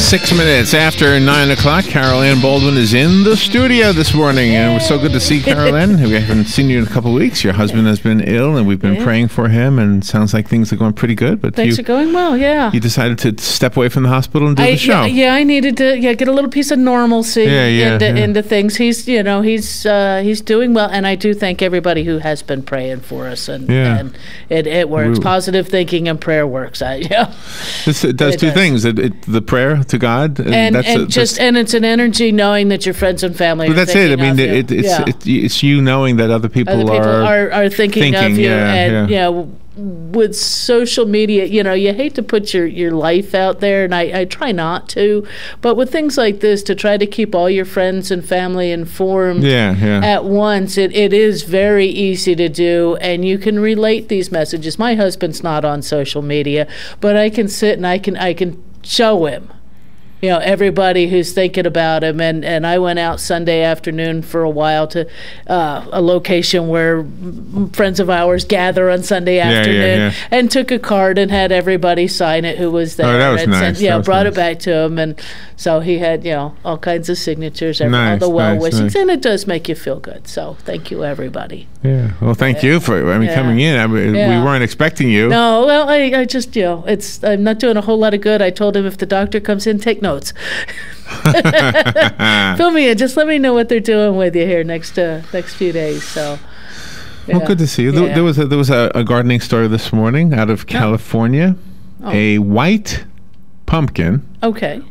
6 minutes after 9 o'clock, Carol Ann Baldwin is in the studio this morning, and we're so good to see Carol Ann. We haven't seen you in a couple of weeks. Your husband has been ill, and we've been praying for him, and it sounds like things are going pretty good. But things are going well, yeah. You decided to step away from the hospital and do the show. Yeah, I needed to get a little piece of normalcy into things. He's doing well, and I do thank everybody who has been praying for us, and it works. Positive thinking and prayer works. It does two things. The prayer to God, and it's an energy knowing that your friends and family. But that's it. I mean, it's you knowing that other people are thinking of you, and with social media, you hate to put your life out there, and I try not to, but with things like this, to try to keep all your friends and family informed at once, it is very easy to do, and you can relate these messages. My husband's not on social media, but I can sit and I can show him everybody who's thinking about him. And I went out Sunday afternoon for a while to a location where friends of ours gather on Sunday afternoon, and took a card and had everybody sign it who was there. Oh, that was nice. Brought it back to him, and so he had all kinds of signatures, all the well wishes, and it does make you feel good. So thank you, everybody. Yeah. Well, thank you for coming in. We weren't expecting you. No. Well, I just I'm not doing a whole lot of good. I told him if the doctor comes in, take notes. Fill me in. Just let me know what they're doing with you here next few days. So. Well, good to see you. There was a gardening story this morning out of California. A white pumpkin,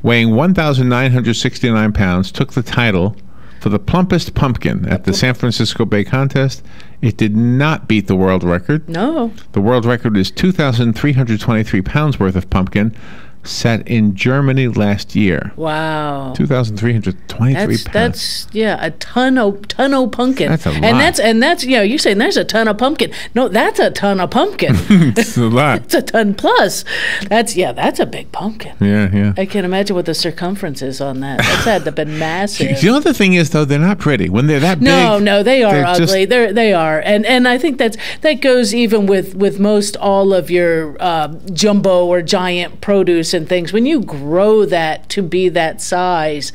weighing 1,969 pounds, took the title for the plumpest pumpkin at the San Francisco Bay Contest. It did not beat the world record. No. The world record is 2,323 pounds worth of pumpkin, set in Germany last year. Wow. 2,323 pounds. That's a ton of pumpkin. That's a lot. And that's you're saying there's a ton of pumpkin. No, that's a ton of pumpkin. It's a lot. It's a ton plus. That's a big pumpkin. Yeah. I can't imagine what the circumference is on that. That's had to have been massive. The other thing is, though, they're not pretty. When they're that big. No, they are ugly. They are. And I think that goes even with most all of your jumbo or giant produce and things. When you grow that to be that size,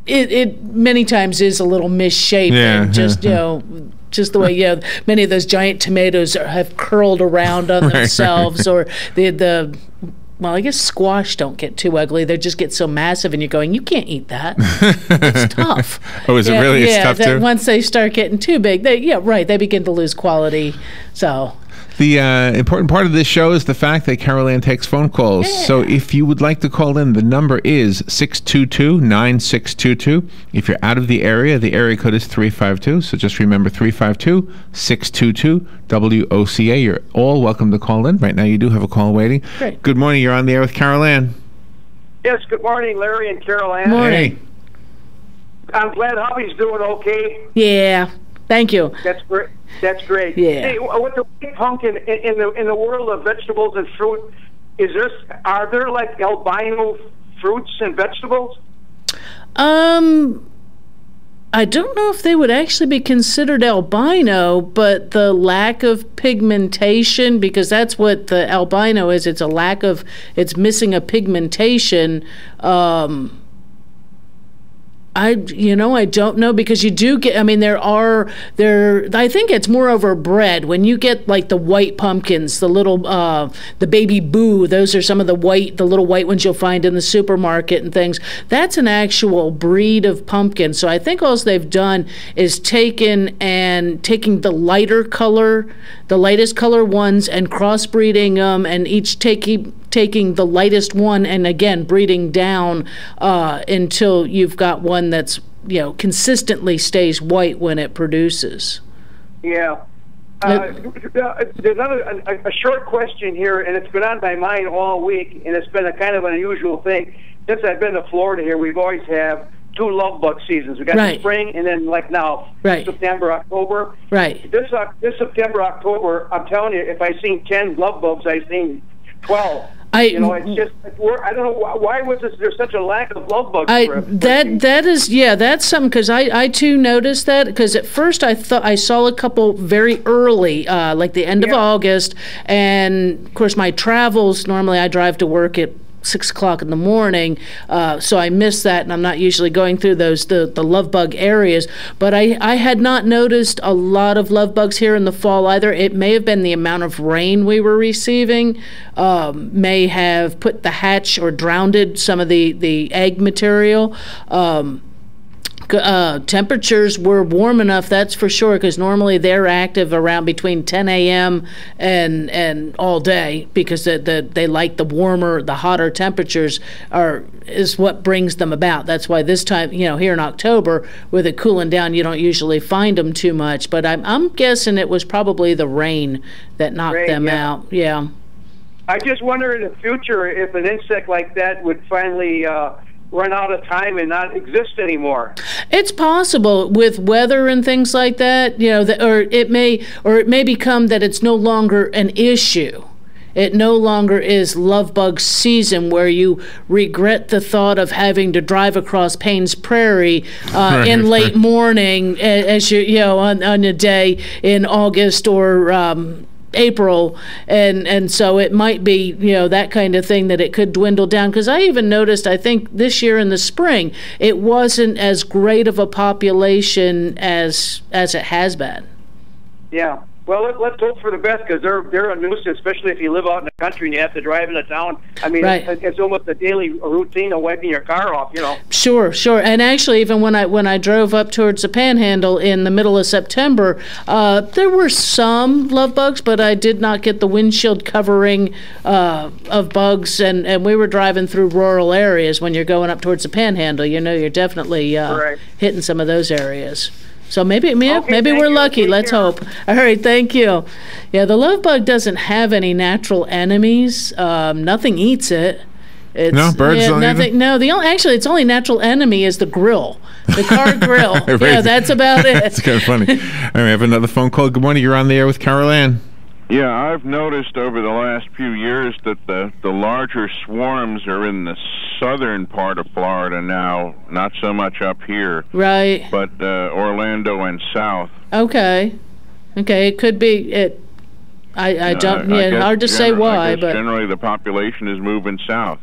it many times is a little misshapen. And just the way many of those giant tomatoes have curled around on themselves, or well, I guess squash don't get too ugly. They just get so massive, and you're going, you can't eat that. It's tough. Oh, is it really? It's tough too? Once they start getting too big, they begin to lose quality. So. The important part of this show is the fact that Carol Ann takes phone calls. Yeah. So if you would like to call in, the number is 622-9622. If you're out of the area code is 352. So just remember 352-622-WOCA. You're all welcome to call in. Right now you do have a call waiting. Great. Good morning. You're on the air with Carol Ann. Yes, good morning, Larry and Carol Ann. Morning. Hey. I'm glad Hubby's doing okay. Yeah. Thank you. That's great. That's great. Yeah. Hey, with the white pumpkin in the world of vegetables and fruit, are there like albino fruits and vegetables? I don't know if they would actually be considered albino, but the lack of pigmentation, because that's what the albino is. It's missing a pigmentation. I don't know, because you do get, I think it's more over bread. When you get like the white pumpkins, the little, the baby boo, those are some of the little white ones you'll find in the supermarket and things. That's an actual breed of pumpkin. So I think all they've done is taking the lightest color ones and crossbreeding them, and each taking the lightest one and again breeding down until you've got one that's consistently stays white when it produces. Yeah. There's a short question here, and it's been on my mind all week, and it's been a kind of an unusual thing. Since I've been to Florida here, we've always have two love bug seasons. We got the spring, and then like now, September, October. Right. This September, October, I'm telling you, if I seen 10 love bugs, I seen 12. It's just, I don't know why there such a lack of love bugs. That's something, because I too noticed that, because at first I thought I saw a couple very early, like the end of August, and of course my travels, normally I drive to work at 6 o'clock in the morning, so I missed that, and I'm not usually going through the love bug areas. But I had not noticed a lot of love bugs here in the fall either. It may have been the amount of rain we were receiving, may have put the hatch or drowned some of the egg material. Temperatures were warm enough, that's for sure, because normally they're active around between 10 a.m. and all day, because they like the hotter temperatures is what brings them about. That's why this time, here in October, with it cooling down, you don't usually find them too much. But I'm guessing it was probably the rain that knocked them out. Yeah. I just wonder in the future if an insect like that would finally run out of time and not exist anymore. It's possible with weather and things like that, or it may become that it's no longer an issue. It no longer is love bug season, where you regret the thought of having to drive across Payne's Prairie in late morning as on a day in August or April, and so it might be that kind of thing, that it could dwindle down. Because I even noticed, I think this year in the spring, it wasn't as great of a population as it has been. Yeah. Well, let's hope for the best, because they're a nuisance, especially if you live out in the country and you have to drive into town. I mean, right. It's almost a daily routine of wiping your car off, Sure. And actually, even when I drove up towards the Panhandle in the middle of September, there were some love bugs, but I did not get the windshield covering of bugs. And we were driving through rural areas. When you're going up towards the Panhandle, you're definitely hitting some of those areas. So maybe we're lucky. Let's hope. All right, thank you. Yeah, the love bug doesn't have any natural enemies. Nothing eats it. No, birds don't nothing. No, its only natural enemy is the grill, the car grill. Right. Yeah, that's about it. That's kind of funny. All right, we have another phone call. Good morning. You're on the air with Carol Ann. Yeah, I've noticed over the last few years that the larger swarms are in the southern part of Florida now, not so much up here. Right. But Orlando and south. Okay, it could be it. I don't. Hard to say why, but generally the population is moving south.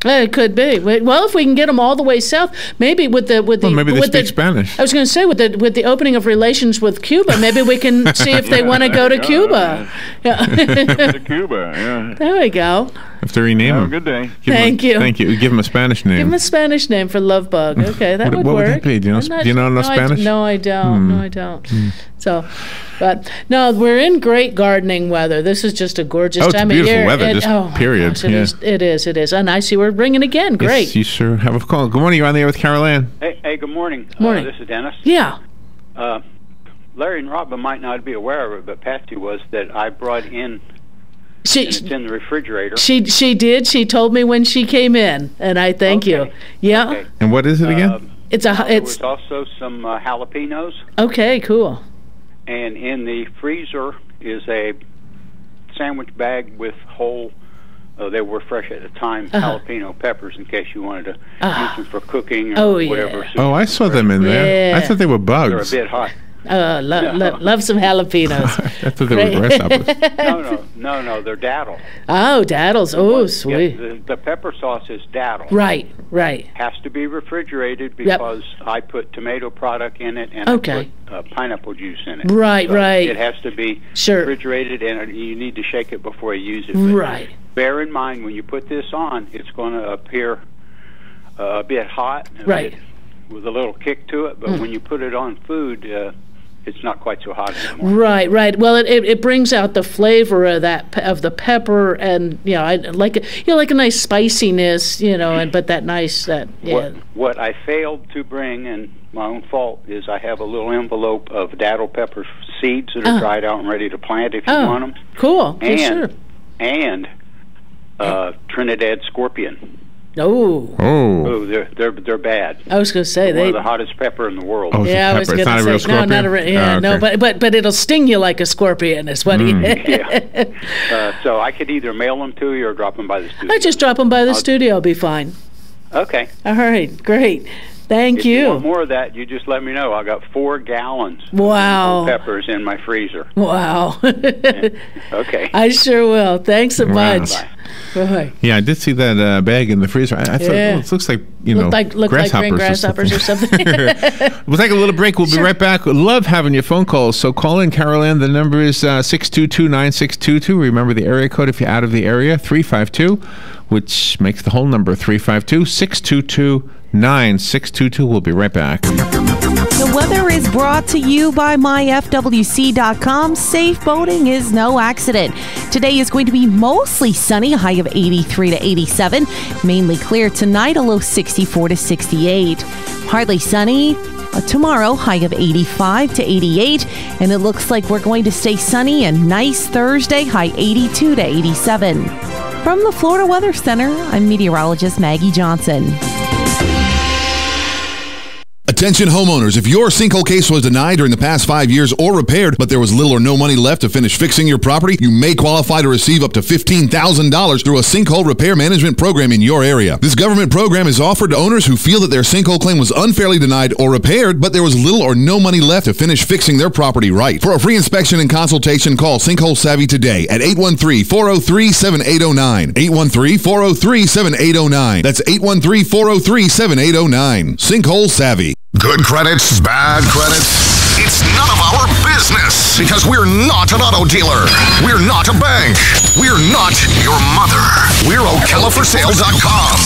It could be. Well, if we can get them all the way south, maybe maybe they speak Spanish. I was going to say with the opening of relations with Cuba, maybe we can see if they want to go to Cuba. Yeah. To Cuba. Yeah. There we go. Have to rename them. Good day. Thank you. Thank you. Give them a Spanish name. Give them a Spanish name for love bug. Okay, that would work. What would that be? Do you know Spanish? No, I don't. No, I don't. So, but no, we're in great gardening weather. This is just a gorgeous time of year. It's beautiful weather, period. Gosh, it is. And I see we're bringing again. Great. Yes, you sure have a call. Good morning. You're on the air with Carol Ann. Hey, good morning. Morning. This is Dennis. Yeah. Larry and Robin might not be aware of it, but Patsy was, that I brought in. It's in the refrigerator. She did. She told me when she came in, and I thank you. Yeah. Okay. And what is it again? There was also some jalapenos. Okay, cool. And in the freezer is a sandwich bag with whole, they were fresh at the time, jalapeno peppers, in case you wanted to use them for cooking or whatever. Oh, I saw them in there. Yeah. I thought they were bugs. They're a bit hot. Love some jalapenos. I thought they were grasshoppers. No, they're daddle. Oh, daddles. Oh, sweet. Yeah, the pepper sauce is daddle. Right. Has to be refrigerated because I put tomato product in it and I put pineapple juice in it. Right. It has to be refrigerated, and you need to shake it before you use it. Right. Bear in mind, when you put this on, it's going to appear a bit hot, with a little kick to it, but when you put it on food, it's not quite so hot anymore. Right. Well, it brings out the flavor of the pepper, and I like it. Like a nice spiciness, but that nice What I failed to bring, and my own fault, is I have a little envelope of daddle pepper seeds that are dried out and ready to plant if you want them. Cool. And sure. And Trinidad scorpion. Oh, they're bad. I was going to say they're the hottest pepper in the world. Oh, yeah, I was going to say not a real scorpion? No, not a real. No, but it'll sting you like a scorpion. Is what So I could either mail them to you or drop them by the studio. I just drop them by the studio. I'll be fine. Okay. All right. Great. Thank you. If you want more of that, you just let me know. I got 4 gallons of peppers in my freezer. Wow. Okay. I sure will. Thanks a bunch. Bye. Yeah, I did see that bag in the freezer. I thought, it looks like, grasshoppers or something. We'll take a little break. We'll be right back. Love having your phone calls. So call in, Carol Ann. The number is 622-9622. Remember the area code if you're out of the area, 352, which makes the whole number 352-622-9622. We'll be right back. The weather is brought to you by myfwc.com. Safe boating is no accident. Today is going to be mostly sunny, a high of 83 to 87. Mainly clear tonight, a low 64 to 68. Partly sunny tomorrow, high of 85 to 88. And it looks like we're going to stay sunny and nice Thursday, high 82 to 87. From the Florida Weather Center, I'm meteorologist Maggie Johnson. Attention homeowners, if your sinkhole case was denied during the past 5 years or repaired, but there was little or no money left to finish fixing your property, you may qualify to receive up to $15,000 through a sinkhole repair management program in your area. This government program is offered to owners who feel that their sinkhole claim was unfairly denied or repaired, but there was little or no money left to finish fixing their property right. For a free inspection and consultation, call Sinkhole Savvy today at 813-403-7809. 813-403-7809. That's 813-403-7809. Sinkhole Savvy. Good credits, bad credits, it's none of our business because we're not an auto dealer. We're not a bank. We're not your mother. We're OcalaForSale.com.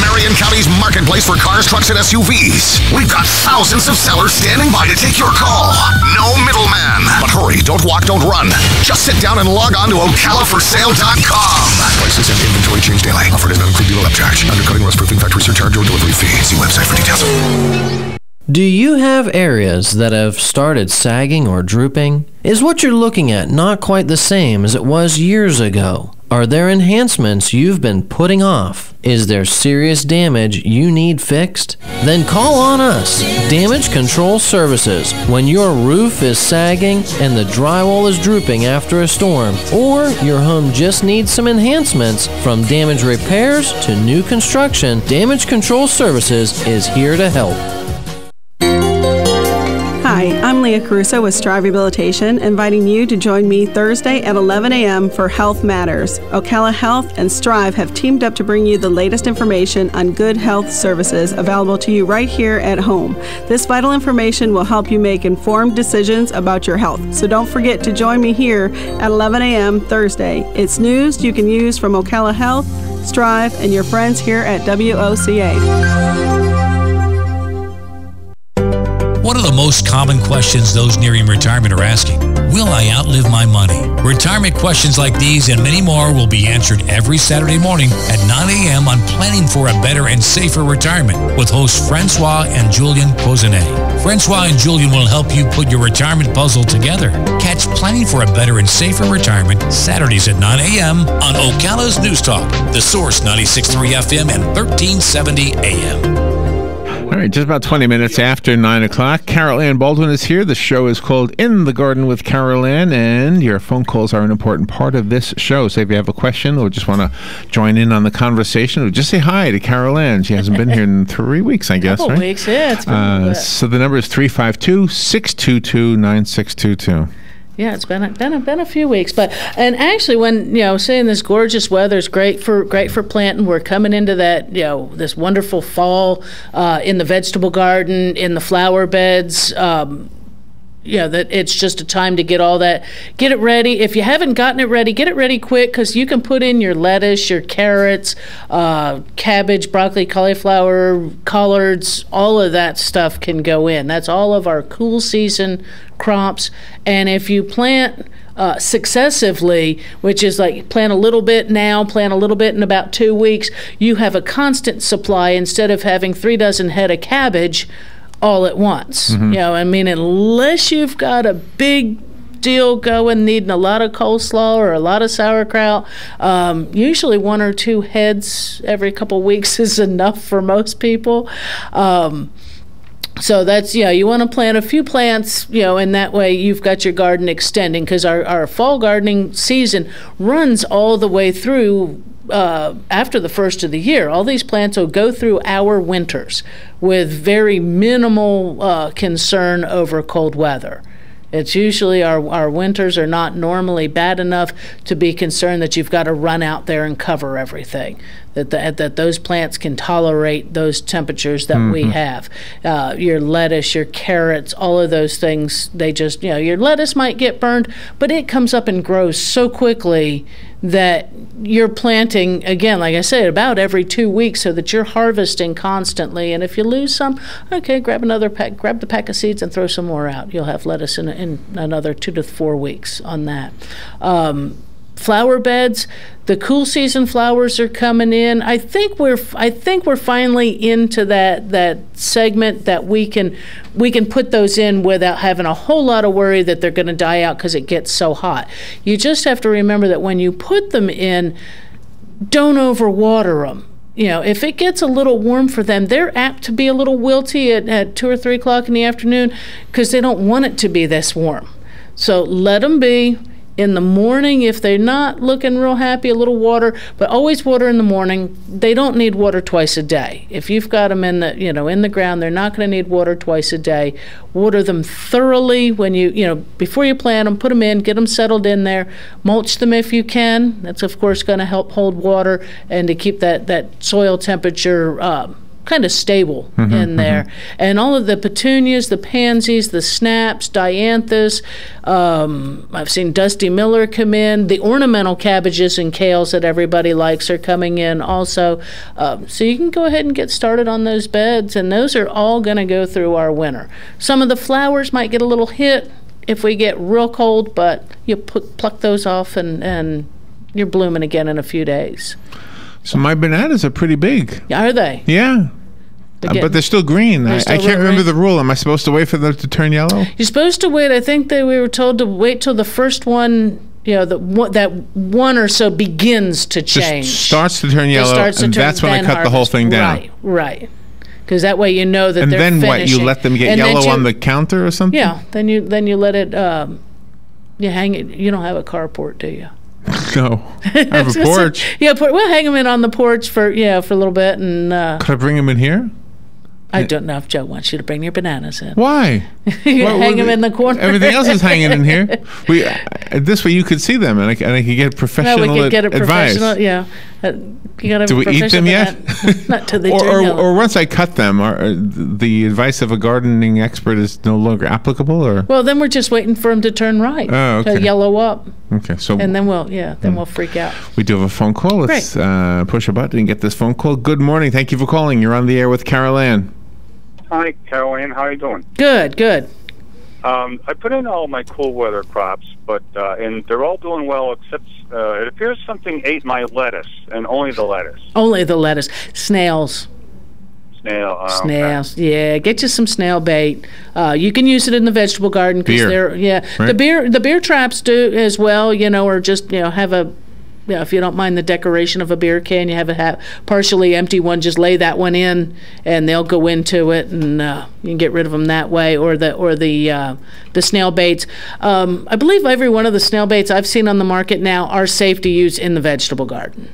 Marion County's marketplace for cars, trucks, and SUVs. We've got thousands of sellers standing by to take your call. No middleman. But hurry, don't walk, don't run. Just sit down and log on to OcalaForSale.com. Prices and inventory change daily. Offer does not include dealer upcharge. Undercutting, rust-proofing, factory surcharge, or delivery fee. See website for details. Do you have areas that have started sagging or drooping? Is what you're looking at not quite the same as it was years ago? Are there enhancements you've been putting off? Is there serious damage you need fixed? Then call on us, Damage Control Services, when your roof is sagging and the drywall is drooping after a storm, or your home just needs some enhancements. From damage repairs to new construction, Damage Control Services is here to help. Hi, I'm Leah Caruso with Strive Rehabilitation, inviting you to join me Thursday at 11 a.m. for Health Matters. Ocala Health and Strive have teamed up to bring you the latest information on good health services available to you right here at home. This vital information will help you make informed decisions about your health. So don't forget to join me here at 11 a.m. Thursday. It's news you can use from Ocala Health, Strive, and your friends here at WOCA. One of the most common questions those nearing retirement are asking, will I outlive my money? Retirement questions like these and many more will be answered every Saturday morning at 9 a.m. on Planning for a Better and Safer Retirement with hosts Francois and Julian Pozenet. Francois and Julian will help you put your retirement puzzle together. Catch Planning for a Better and Safer Retirement Saturdays at 9 a.m. on Ocala's News Talk, The Source 96.3 FM and 1370 AM. All right, just about 20 minutes after 9 o'clock. Carol Ann Baldwin is here. The show is called In the Garden with Carol Ann, and your phone calls are an important part of this show. So if you have a question or just want to join in on the conversation, or just say hi to Carol Ann. She hasn't been here in 3 weeks, I guess, couple right? Weeks, yeah. It's been so the number is 352-622-9622. Yeah, it's been a few weeks, and actually, when saying this gorgeous weather is great for planting, we're coming into that this wonderful fall in the vegetable garden, in the flower beds. That it's just a time to get it ready. If you haven't gotten it ready, get it ready quick, because you can put in your lettuce, your carrots, cabbage, broccoli, cauliflower, collards, all of that stuff can go in. That's all of our cool season crops. And if you plant successively, which is like plant a little bit now, plant a little bit in about 2 weeks, you have a constant supply instead of having 3 dozen head of cabbage all at once. Mm-hmm. Unless you've got a big deal going, needing a lot of coleslaw or a lot of sauerkraut, usually 1 or 2 heads every couple weeks is enough for most people. So that's, you want to plant a few plants, and that way you've got your garden extending, because our fall gardening season runs all the way through after the first of the year, all these plants will go through our winters with very minimal concern over cold weather. It's usually our winters are not normally bad enough to be concerned that you've got to run out there and cover everything. That those plants can tolerate those temperatures that we have. Your lettuce, your carrots, all of those things, they just, your lettuce might get burned, but it comes up and grows so quickly that you're planting, again, like I said, about every 2 weeks so that you're harvesting constantly. And if you lose some, okay, grab another pack, grab the pack of seeds and throw some more out. You'll have lettuce in another 2 to 4 weeks on that. Flower beds, the cool season flowers are coming in. I think we're finally into that segment that we can put those in without having a whole lot of worry that they're going to die out because it gets so hot. You just have to remember that when you put them in, don't overwater them. If it gets a little warm for them, they're apt to be a little wilty at 2 or 3 o'clock in the afternoon because they don't want it to be this warm. So let them be. In the morning, if they're not looking real happy, a little water, but always water in the morning. They don't need water twice a day. If you've got them in the ground, they're not going to need water twice a day. Water them thoroughly when before you plant them, put them in, get them settled in there. Mulch them if you can. That's, of course, going to help hold water and to keep that soil temperature kind of stable in there. And all of the petunias, the pansies, the snaps, dianthus, I've seen Dusty Miller come in. The ornamental cabbages and kales that everybody likes are coming in also. So you can go ahead and get started on those beds, and those are all going to go through our winter. Some of the flowers might get a little hit if we get real cold, but you pluck those off and you're blooming again in a few days. So my bananas are pretty big. Are they? Yeah. But they're still green. I can't remember the rule. Am I supposed to wait for them to turn yellow? You're supposed to wait. I think that we were told to wait till the first one, that one or so begins to change. Just starts to turn yellow, and that's when I cut the whole thing down. Right. Because that way you know that they're finishing. And then what? You let them get yellow on the counter or something? Yeah. Then you let it. You hang it. You don't have a carport, do you? No, I have a porch. We'll hang them in on the porch for a little bit, and could I bring them in here? I don't know if Joe wants you to bring your bananas in. Why? You hang them in the corner. Everything else is hanging in here. This way you could see them, and I could get professional advice. We could get a professional, yeah. Do we eat them yet? Not to the or once I cut them, the advice of a gardening expert is no longer applicable, or? Well, then we're just waiting for them to turn right. Oh, okay. To yellow up. Okay, so. And then we'll freak out. We do have a phone call. Let's push a button and get this phone call. Good morning. Thank you for calling. You're on the air with Carol Ann. Hi, Carol Ann. How are you doing? Good. I put in all my cool weather crops, and they're all doing well except it appears something ate my lettuce, and only the lettuce. Only the lettuce. Snails. Snails, okay. Yeah. Get you some snail bait. You can use it in the vegetable garden because right. The beer traps do as well. Or just have a. If you don't mind the decoration of a beer can, you have a partially empty one. Just lay that one in, and they'll go into it, and you can get rid of them that way. Or the snail baits. I believe every one of the snail baits I've seen on the market now are safe to use in the vegetable garden.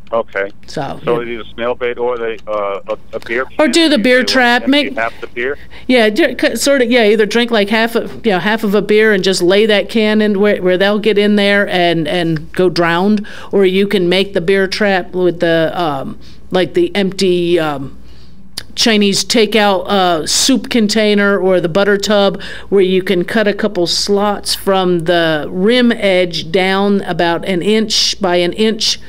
Okay. So either snail bait or a beer can? Or do the beer trap. Make half the beer? Yeah, sort of. Yeah, either drink like half of a beer and just lay that can in where they'll get in there and go drowned, or you can make the beer trap with the like the empty Chinese takeout soup container or the butter tub, where you can cut a couple slots from the rim edge down about an inch by an inch.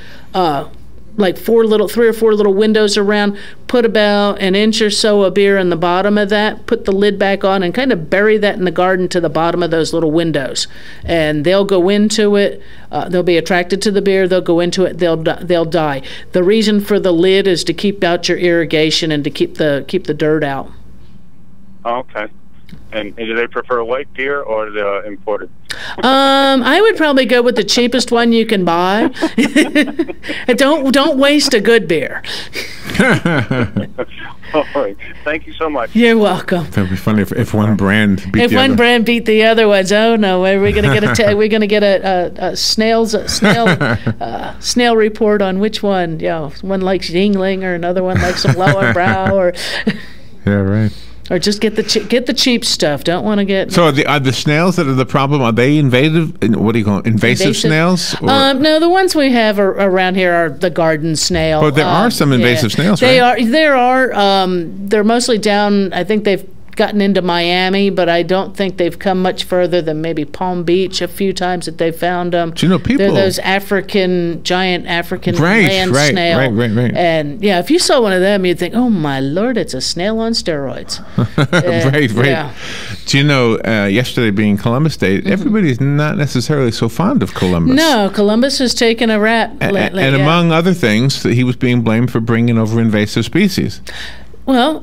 Like 3 or 4 little windows around, put about an inch or so of beer in the bottom of that, put the lid back on, and kind of bury that in the garden to the bottom of those little windows. And they'll go into it, they'll be attracted to the beer, they'll go into it, they'll die. The reason for the lid is to keep out your irrigation and to keep the dirt out. Okay. And do they prefer white beer or the imported? I would probably go with the cheapest one you can buy. Don't waste a good beer. All right. Thank you so much. You're welcome. That would be funny if one brand beat the other. If one brand beat the other ones, oh no, we're going to get we're going to get a snail report on which one. One likes Yingling or another one likes some Lowenbrau or. Yeah, right. Or just get the cheap stuff. Don't want to get. So are the snails that are the problem? Are they invasive? What do you call it? Invasive snails? No, the ones we have around here are the garden snail. But there are some invasive snails, right? There are. They're mostly down. I think they've gotten into Miami, but I don't think they've come much further than maybe Palm Beach a few times that they've found them. Do you know people? They're those giant African land snail. Right. And if you saw one of them, you'd think, oh my Lord, it's a snail on steroids. Right. Yeah. Do you know, yesterday being Columbus Day, everybody's not necessarily so fond of Columbus. No, Columbus has taken a rap lately. And among other things, he was being blamed for bringing over invasive species. Well,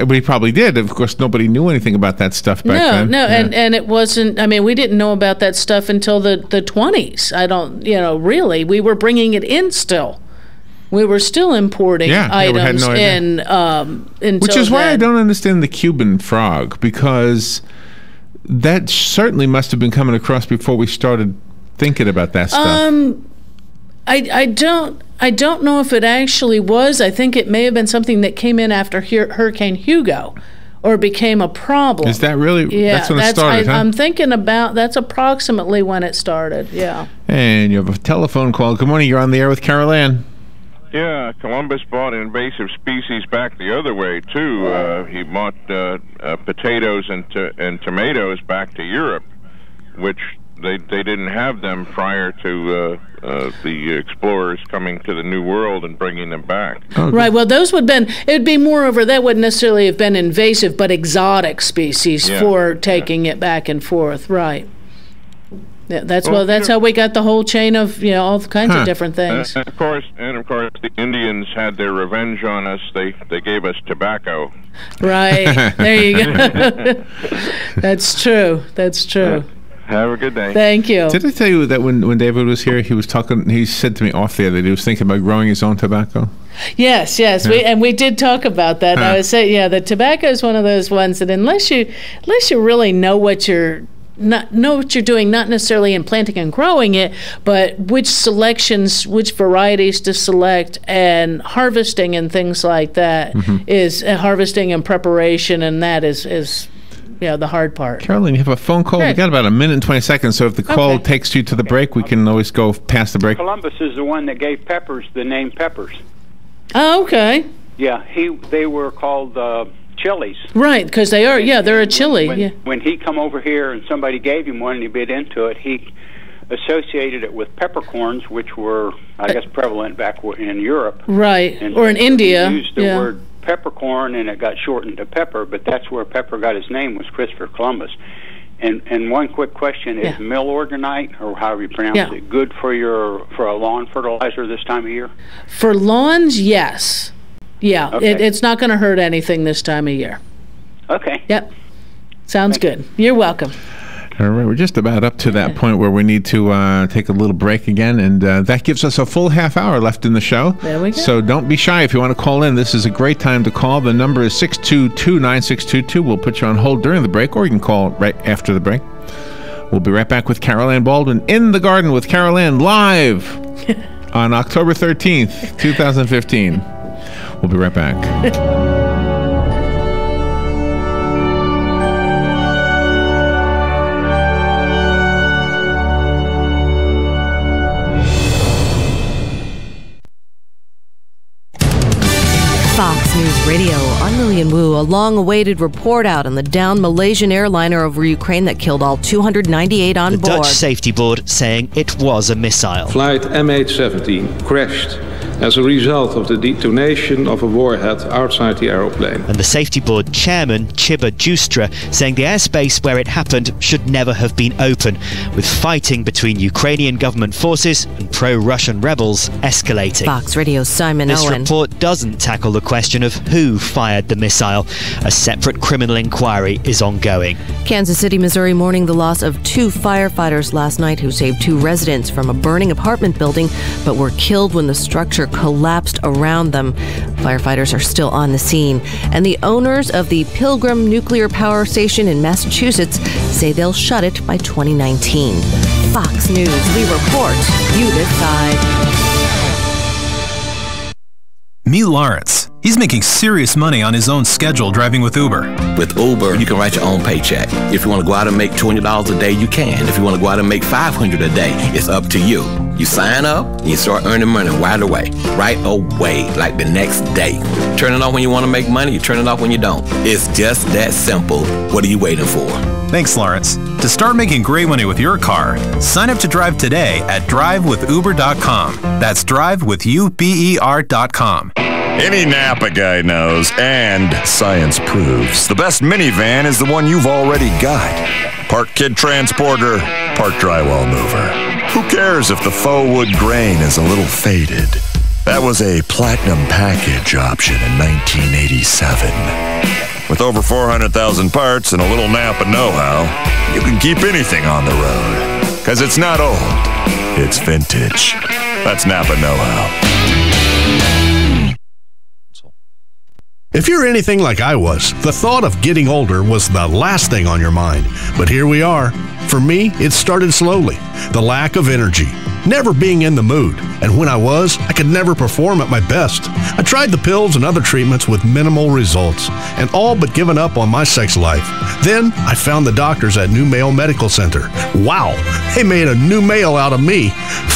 he probably did. Of course, nobody knew anything about that stuff back then. No, and it wasn't. I mean, we didn't know about that stuff until the 20s. I don't, really, we were bringing it in still. We were still importing items in. Which is why I don't understand the Cuban frog, because that certainly must have been coming across before we started thinking about that stuff. I don't know if it actually was. I think it may have been something that came in after Hurricane Hugo, or became a problem. Is that really? Yeah, that's when it started, huh? I'm thinking that's approximately when it started. Yeah. And you have a telephone call. Good morning. You're on the air with Carol Ann. Yeah, Columbus bought invasive species back the other way too. He bought potatoes and tomatoes back to Europe, which they didn't have them prior to the explorers coming to the New World and bringing them back. Okay. Right. Well, those it would be moreover, that wouldn't necessarily have been invasive, but exotic species for taking it back and forth. Right. Yeah, that's how we got the whole chain of all kinds of different things. And of course, the Indians had their revenge on us. They gave us tobacco. Right. There you go. That's true. That's true. Have a good day. Thank you. Did I tell you that when David was here, he said to me off the air that he was thinking about growing his own tobacco? Yes. Yeah. We did talk about that. I would say, the tobacco is one of those ones that unless you really know what you're doing, not necessarily in planting and growing it, but which varieties to select, and harvesting and things like that is harvesting and preparation, and that is the hard part. Carolyn, you have a phone call. We got about a minute and 20 seconds, so if the call takes you to the break, we can always go past the break. Columbus is the one that gave peppers the name peppers. Oh, okay. Yeah, they were called chilies. Right, because they are. Yeah, they're a chili. When he come over here and somebody gave him one and he bit into it, he associated it with peppercorns, which were, I guess, prevalent back in Europe. Right, and or in India. He used the word peppercorn, and it got shortened to pepper, but that's where pepper got his name, was Christopher Columbus. And one quick question, is millorganite, or however you pronounce it, good for a lawn fertilizer this time of year? For lawns, yes. Yeah, okay. It's not going to hurt anything this time of year. Okay. Yep. Sounds good. You're welcome. All right, we're just about up to that point where we need to take a little break again, and that gives us a full half hour left in the show. There we go. So don't be shy if you want to call in. This is a great time to call. The number is 622-9622. We'll put you on hold during the break, or you can call right after the break. We'll be right back with Carol Ann Baldwin in the Garden with Carol Ann live on October 13th, 2015. We'll be right back. Fox News Radio. I'm Lillian Wu. A long-awaited report out on the downed Malaysian airliner over Ukraine that killed all 298 on board. The Dutch Safety Board saying it was a missile. Flight MH17 crashed as a result of the detonation of a warhead outside the aeroplane. And the Safety Board chairman, Chiba Justra, saying the airspace where it happened should never have been open, with fighting between Ukrainian government forces and pro-Russian rebels escalating. Fox Radio's Simon This Owen. report doesn't tackle the question of who fired the missile. A separate criminal inquiry is ongoing. Kansas City, Missouri, mourning the loss of 2 firefighters last night who saved 2 residents from a burning apartment building, but were killed when the structure collapsed around them. Firefighters are still on the scene, and the owners of the Pilgrim Nuclear Power Station in Massachusetts say they'll shut it by 2019. Fox News, we report, you decide. Meet Lawrence. He's making serious money on his own schedule driving with Uber. With Uber, you can write your own paycheck. If you want to go out and make $20 a day, you can. If you want to go out and make $500 a day, it's up to you. You sign up and you start earning money right away. Right away, like the next day. Turn it off when you want to make money, you turn it off when you don't. It's just that simple. What are you waiting for? Thanks, Lawrence. To start making great money with your car, sign up to drive today at drivewithuber.com. That's drivewithuber.com. Any Napa guy knows, and science proves, the best minivan is the one you've already got. Part kid transporter, part drywall mover. Who cares if the faux wood grain is a little faded? That was a platinum package option in 1987. With over 400,000 parts and a little Napa know-how, you can keep anything on the road. Because it's not old, it's vintage. That's Napa know-how. If you're anything like I was, the thought of getting older was the last thing on your mind. But here we are. For me, it started slowly. The lack of energy, never being in the mood, and when I was, I could never perform at my best. I tried the pills and other treatments with minimal results, and all but given up on my sex life. Then, I found the doctors at New Male Medical Center. Wow, they made a new male out of me.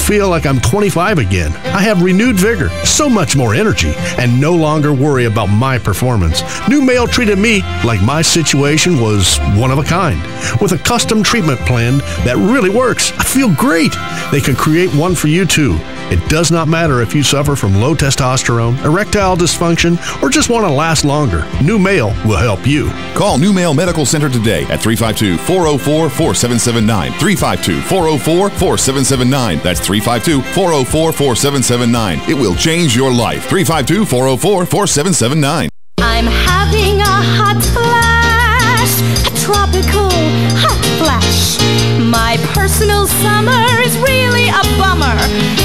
Feel like I'm 25 again. I have renewed vigor, so much more energy, and no longer worry about my performance. New Male treated me like my situation was one of a kind, with a custom treatment plan that really works. I feel great. They can create one for you too. It does not matter if you suffer from low testosterone, erectile dysfunction, or just want to last longer. New Male will help you. Call New Male Medical Center today at 352-404-4779. 352-404-4779. That's 352-404-4779. It will change your life. 352-404-4779. I'm having a hot flash, a tropical hot flash. My personal summer is really a bummer.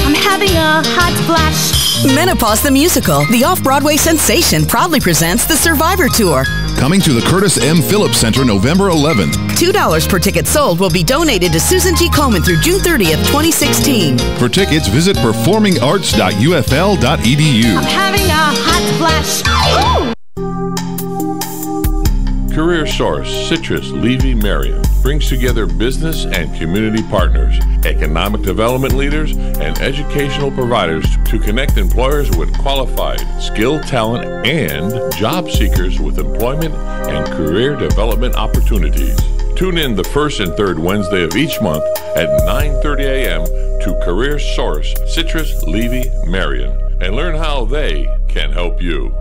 I'm having a hot flash. Menopause the Musical, the off-Broadway sensation, proudly presents the Survivor Tour. Coming to the Curtis M. Phillips Center November 11th. $2 per ticket sold will be donated to Susan G. Komen through June 30th, 2016. For tickets, visit performingarts.ufl.edu. I'm having a hot flash. Ooh! Career Source Citrus Levy Marion brings together business and community partners, economic development leaders, and educational providers to connect employers with qualified, skilled talent and job seekers with employment and career development opportunities. Tune in the first and third Wednesday of each month at 9:30 a.m. to Career Source Citrus Levy Marion and learn how they can help you.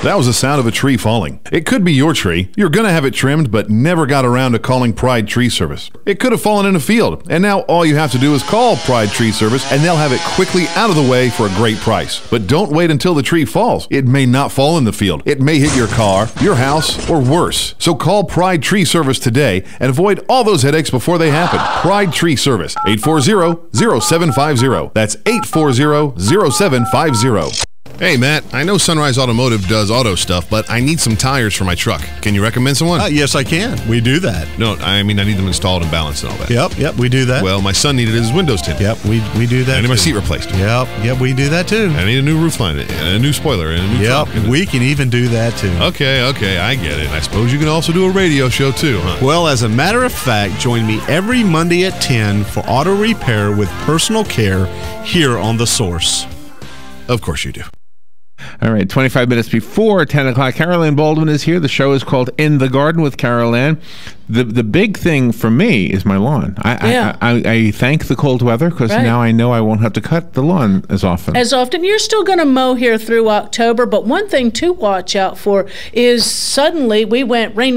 That was the sound of a tree falling. It could be your tree. You're going to have it trimmed, but never got around to calling Pride Tree Service. It could have fallen in a field, and now all you have to do is call Pride Tree Service, and they'll have it quickly out of the way for a great price. But don't wait until the tree falls. It may not fall in the field. It may hit your car, your house, or worse. So call Pride Tree Service today and avoid all those headaches before they happen. Pride Tree Service, 840-0750. That's 840-0750. Hey, Matt, I know Sunrise Automotive does auto stuff, but I need some tires for my truck. Can you recommend someone? Yes, I can. We do that. No, I mean, I need them installed and balanced and all that. Yep, we do that. Well, my son needed his windows tinted. Yep, we do that. I need my seat replaced. Yep, we do that too. I need a new roof line, and a new spoiler, and a new trunk. We can even do that too. Okay, I get it. I suppose you can also do a radio show too, huh? Well, as a matter of fact, join me every Monday at 10 for auto repair with personal care here on The Source. Of course you do. All right, 25 minutes before 10 o'clock, Carol Ann Baldwin is here. The show is called In the Garden with Carol Ann. The big thing for me is my lawn. I thank the cold weather because now I know I won't have to cut the lawn as often. You're still going to mow here through October, but one thing to watch out for is suddenly we went rain,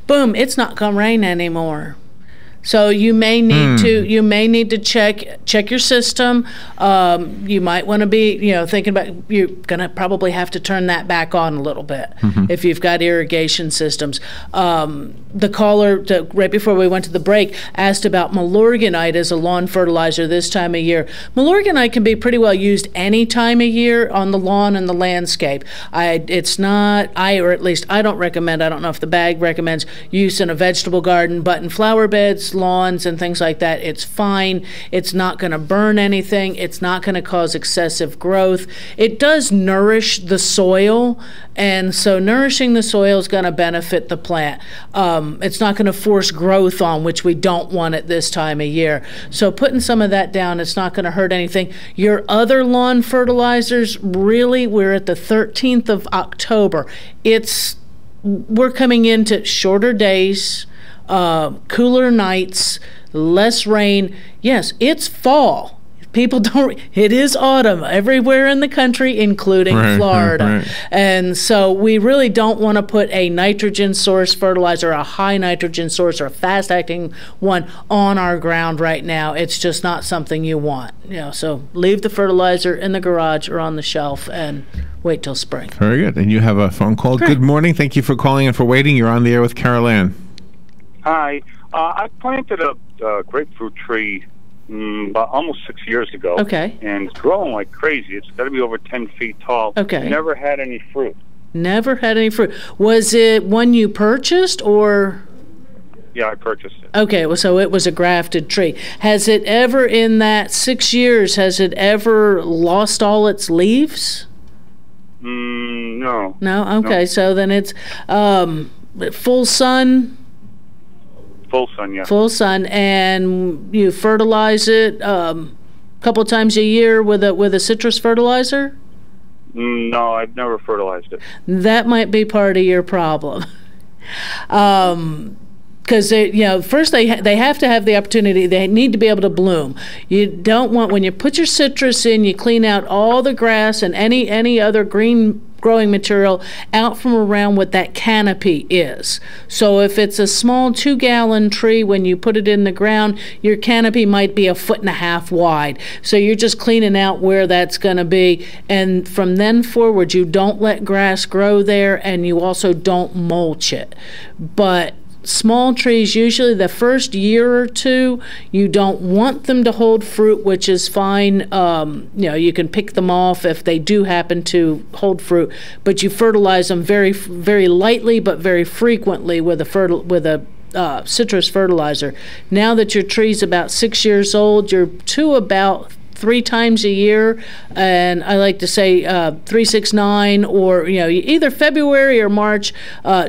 boom, it's not going to rain anymore. So you may need to check your system. You might want to be thinking about, you're going to probably have to turn that back on a little bit if you've got irrigation systems. The caller right before we went to the break asked about Milorganite as a lawn fertilizer this time of year. Milorganite can be pretty well used any time of year on the lawn and the landscape. It's not, or at least I don't recommend, I don't know if the bag recommends use in a vegetable garden, but in flower beds, lawns, and things like that, it's fine. It's not going to burn anything. It's not going to cause excessive growth. It does nourish the soil, and so nourishing the soil is going to benefit the plant. It's not going to force growth on, which we don't want at this time of year. So putting some of that down, it's not going to hurt anything. Your other lawn fertilizers, really, we're at the 13th of October. We're coming into shorter days, cooler nights, less rain. Yes, it's fall. People don't, it is autumn everywhere in the country, including Florida. Right. And so we really don't want to put a nitrogen source fertilizer, a high nitrogen source, or a fast acting one on our ground right now. It's just not something you want. So leave the fertilizer in the garage or on the shelf and wait till spring. Very good. And you have a phone call. Great. Good morning. Thank you for calling and for waiting. You're on the air with Carol Ann. Hi. I planted a grapefruit tree about almost 6 years ago. Okay. And it's growing like crazy. It's got to be over 10 feet tall. Okay. Never had any fruit. Never had any fruit. Was it one you purchased or? Yeah, I purchased it. Okay, well, so it was a grafted tree. Has it ever, in that 6 years, has it ever lost all its leaves? No. No? Okay, no. So then it's full sun? Full sun, yeah. Full sun, and you fertilize it a couple times a year with a citrus fertilizer? No, I've never fertilized it. That might be part of your problem. Because first they have to have the opportunity. They need to be able to bloom. You don't want, when you put your citrus in, you clean out all the grass and any other green growing material out from around what that canopy is. So if it's a small 2-gallon tree, when you put it in the ground, your canopy might be 1.5 feet wide. So you're just cleaning out where that's going to be. And from then forward, you don't let grass grow there, and you also don't mulch it. But small trees, usually the first year or two, you don't want them to hold fruit, which is fine. You can pick them off if they do happen to hold fruit, but you fertilize them very, very lightly but very frequently with a citrus fertilizer. Now that your tree's about 6 years old, you're to about 3 times a year, and I like to say 3, 6, 9, or either February or March,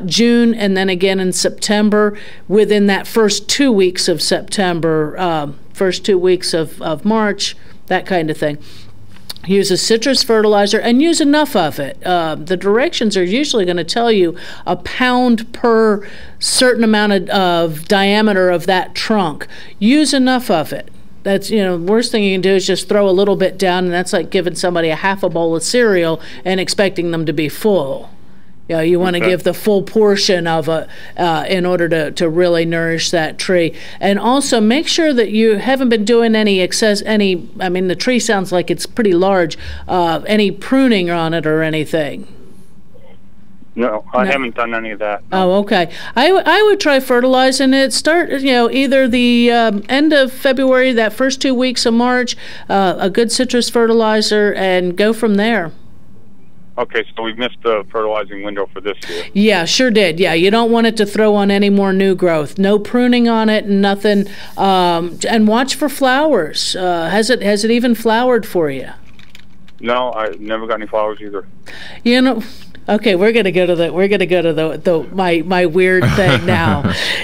June, and then again in September. Within that first 2 weeks of September, first 2 weeks of March, that kind of thing. Use a citrus fertilizer and use enough of it. The directions are usually going to tell you a pound per certain amount of diameter of that trunk. Use enough of it. That's, worst thing you can do is just throw a little bit down, and that's like giving somebody a half a bowl of cereal and expecting them to be full. You want to give the full portion of it in order to really nourish that tree. And also make sure that you haven't been doing the tree sounds like it's pretty large, any pruning on it or anything. No, I haven't done any of that. No. Oh, okay. I would try fertilizing it. Start, either the end of February, that first 2 weeks of March, a good citrus fertilizer, and go from there. Okay, so we missed the fertilizing window for this year. Yeah, sure did. Yeah, you don't want it to throw on any more new growth. No pruning on it, nothing. And watch for flowers. Has it even flowered for you? No, I never got any flowers either. Okay, we're gonna go to my weird thing now.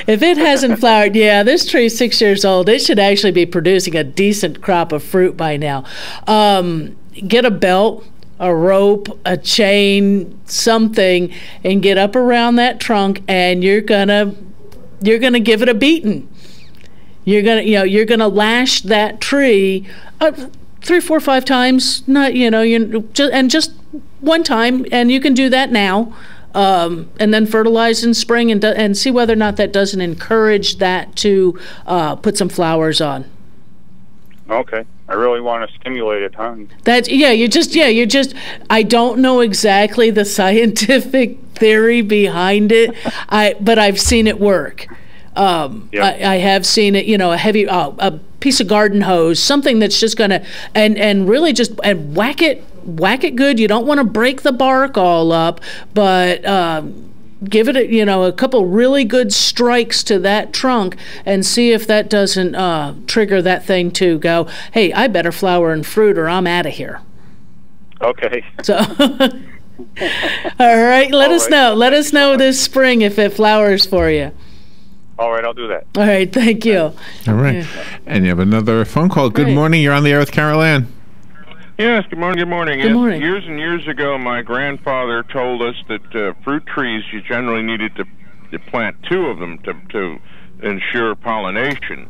If it hasn't flowered, this tree's 6 years old. It should actually be producing a decent crop of fruit by now. Get a belt, a rope, a chain, something, and get up around that trunk, and you're gonna give it a beating. You're gonna lash that tree 3, 4, 5 times. Not just one time, and you can do that now. and then fertilize in spring, and see whether or not that doesn't encourage that to put some flowers on. Okay. I really want to stimulate it, huh? You're just, I don't know exactly the scientific theory behind it, but I've seen it work. I have seen it, a piece of garden hose, something that's just going to, and really just whack it good. You don't want to break the bark all up, but give it a couple really good strikes to that trunk and see if that doesn't trigger that thing to go, hey, I better flower and fruit or I'm out of here. Okay. So, all right, let us know. Let us know this spring if it flowers for you. All right, I'll do that. All right, thank you. All right. Yeah. And you have another phone call. Good morning. You're on the air with Carol Ann. Yes, good morning. Good morning. Years and years ago, my grandfather told us that fruit trees, you generally needed to plant 2 of them to ensure pollination.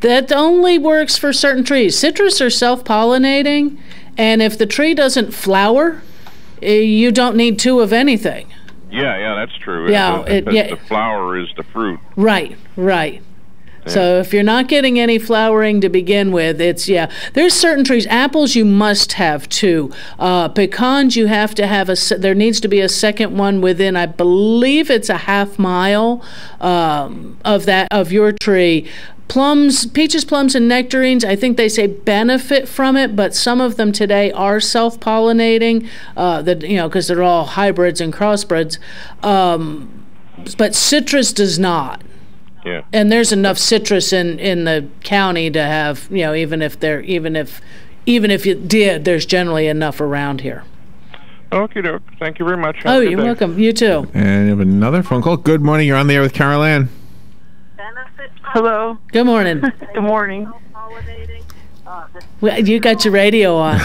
That only works for certain trees. Citrus are self-pollinating, and if the tree doesn't flower, you don't need 2 of anything. Yeah, that's true. The flower is the fruit. Right. So if you're not getting any flowering to begin with, there's certain trees. Apples you must have 2. Pecans you have to have there needs to be a second one within, I believe it's a half mile of your tree. Plums, peaches, plums, and nectarines, I think they say benefit from it, but some of them today are self-pollinating, because they're all hybrids and crossbreds. But citrus does not. Yeah. And there's enough citrus in the county to have, even if it did, there's generally enough around here. Okie doke. Thank you very much. You're welcome. You too. And you have another phone call. Good morning. You're on the air with Carol Ann. Hello. Good morning. Good morning. Well, you got your radio on.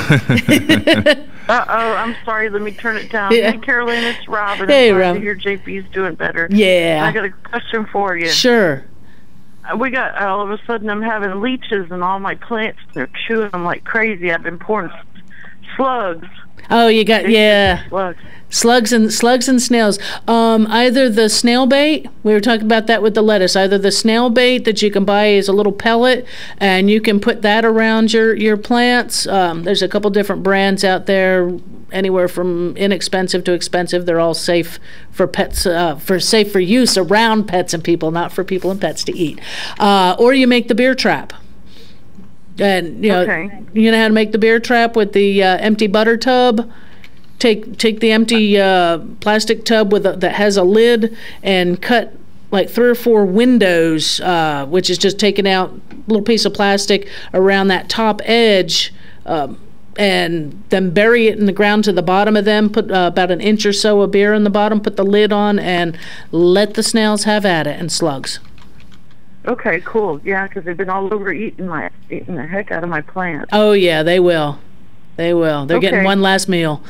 I'm sorry. Let me turn it down. Yeah. Hey, Carolyn, it's Robin. Hey, I'm glad Rob. to hear JP's doing better. Yeah. I got a question for you. Sure. We got, all of a sudden, I'm having leeches in all my plants. They're chewing them like crazy. I've been pouring slugs. Oh, you got, Slugs. Slugs and snails. Either the snail bait, we were talking about that with the lettuce, either the snail bait that you can buy as a little pellet, and you can put that around your plants. There's a couple different brands out there, anywhere from inexpensive to expensive. They're all safe for pets, safe for use around pets and people, not for people and pets to eat. Or you make the beer trap. And you know how to make the beer trap with the empty butter tub. Take the empty plastic tub that has a lid and cut like 3 or 4 windows, which is just taking out a little piece of plastic around that top edge, and then bury it in the ground to the bottom of them. Put about an inch or so of beer in the bottom. Put the lid on and let the snails have at it and slugs. Okay, cool. Yeah, because they've been all over eating the heck out of my plants. Oh yeah, they will. They will. They're getting one last meal.